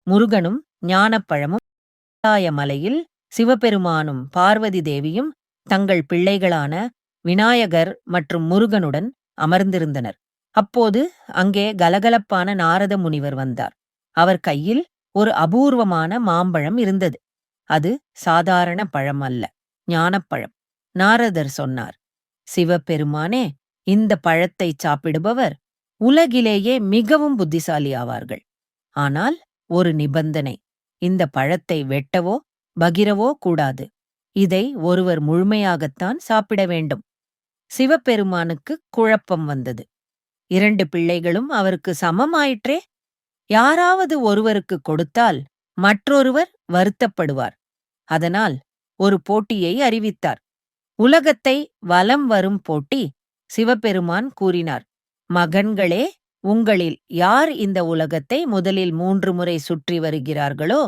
முருகனும் ஞானப்பழமும் கைலாய மலையில் சிவபெருமானும் பார்வதி தேவியும் தங்கள் பிள்ளைகளான விநாயகர் மற்றும் முருகனுடன் அமர்ந்திருந்தனர். அப்போது அங்கே கலகலப்பான நாரத முனிவர் வந்தார். அவர் கையில் ஒரு அபூர்வமான மாம்பழம் இருந்தது. அது சாதாரண பழம் அல்ல, ஞானப்பழம். நாரதர் சொன்னார், சிவபெருமானே, இந்த பழத்தை சாப்பிடுபவர் உலகிலேயே மிகவும் புத்திசாலி ஆவார்கள். ஆனால் ஒரு நிபந்தனை, இந்த பழத்தை வெட்டவோ பகிரவோ கூடாது. இதை ஒருவர் முழுமையாகத்தான் சாப்பிட வேண்டும். சிவபெருமானுக்கு குழப்பம் வந்தது. 2 பிள்ளைகளும் அவருக்கு சமமாயிற்றே. யாராவது ஒருவருக்கு கொடுத்தால் மற்றொருவர் வருத்தப்படுவார். அதனால் ஒரு போட்டியை அறிவித்தார். உலகத்தை வலம் வரும் போட்டி. சிவபெருமான் கூறினார், மகன்களே, உங்களில் யார் இந்த உலகத்தை முதலில் 3 முறை சுற்றி வருகிறார்களோ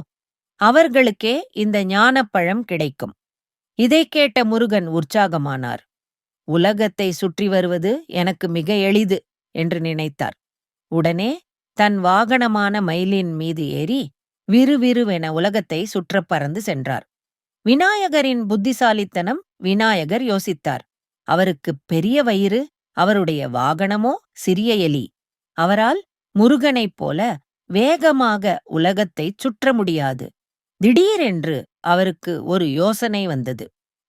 அவர்களுக்கே இந்த ஞானப்பழம் கிடைக்கும். இதைக் கேட்ட முருகன் உற்சாகமானார். உலகத்தை சுற்றி வருவது எனக்கு மிக எளிது என்று நினைத்தார். உடனே தன் வாகனமான மயிலின் மீது ஏறி விறுவிறுவென உலகத்தை சுற்றப் பறந்து சென்றார். விநாயகரின் புத்திசாலித்தனம். விநாயகர் யோசித்தார், அவருக்கு பெரிய வயிறு, அவருடைய வாகனமோ சிறிய எலி. அவரால் முருகனைப் போல வேகமாக உலகத்தைச் சுற்ற முடியாது. திடீரென்று அவருக்கு ஒரு யோசனை வந்தது.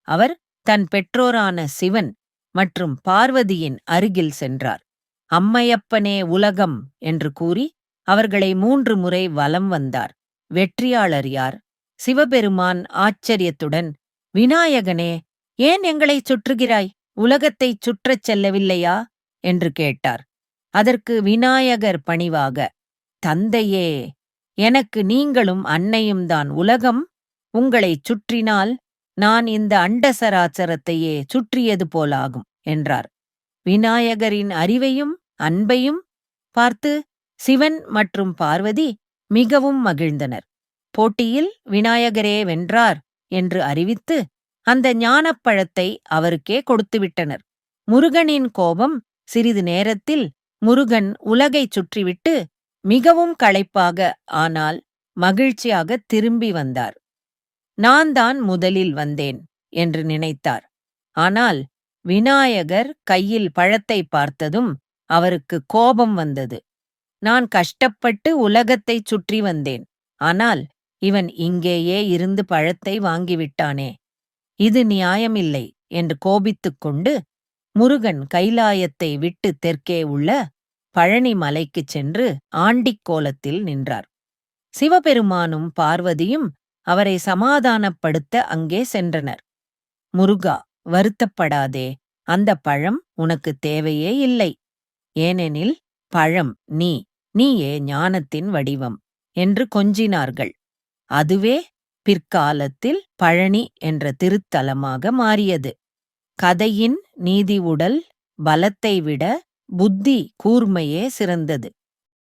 அவர் தன் பெற்றோரான சிவன் மற்றும் பார்வதியின் அருகில் சென்றார். அம்மையப்பனே உலகம் என்று கூறி அவர்களை 3 முறை வலம் வந்தார். வெற்றியாளர் யார்? சிவபெருமான் ஆச்சரியத்துடன், விநாயகனே, ஏன் எங்களைச் சுற்றுகிறாய்? உலகத்தைச் சுற்றச் செல்லவில்லையா என்று கேட்டார். அதற்கு விநாயகர் பணிவாக, தந்தையே, எனக்கு நீங்களும் அன்னையும் தான் உலகம். உங்களைச் சுற்றினால் நான் இந்த அண்டசராச்சரத்தையே சுற்றியது போலாகும் என்றார். விநாயகரின் அறிவையும் அன்பையும் பார்த்து சிவன் மற்றும் பார்வதி மிகவும் மகிழ்ந்தனர். போட்டியில் விநாயகரே வென்றார் என்று அறிவித்து அந்த ஞானப்பழத்தை அவருக்கே கொடுத்துவிட்டனர். முருகனின் கோபம் சிறிது நேரத்தில் முருகன் உலகைச் சுற்றிவிட்டு மிகவும் களைப்பாக, ஆனால் மகிழ்ச்சியாக திரும்பி வந்தார். நான் தான் முதலில் வந்தேன் என்று நினைத்தார். ஆனால் விநாயகர் கையில் பழத்தை பார்த்ததும் அவருக்கு கோபம் வந்தது. நான் கஷ்டப்பட்டு உலகத்தைச் சுற்றி வந்தேன், ஆனால் இவன் இங்கேயே இருந்து பழத்தை வாங்கிவிட்டானே, இது நியாயமில்லை என்று கோபித்துக் கொண்டு முருகன் கைலாயத்தை விட்டு தெற்கே உள்ள பழனி மலைக்குச் சென்று ஆண்டிக் கோலத்தில் நின்றார். சிவபெருமானும் பார்வதியும் அவரை சமாதானப்படுத்த அங்கே சென்றனர். முருகா, வருத்தப்படாதே, அந்த பழம் உனக்கு தேவையே இல்லை. ஏனெனில் பழம் நீயே ஞானத்தின் வடிவம் என்று கொஞ்சினார்கள். அதுவே பிற்காலத்தில் பழனி என்ற திருத்தலமாக மாறியது. கதையின் நீதி உடல் பலத்தை விட புத்தி கூர்மையே சிறந்தது.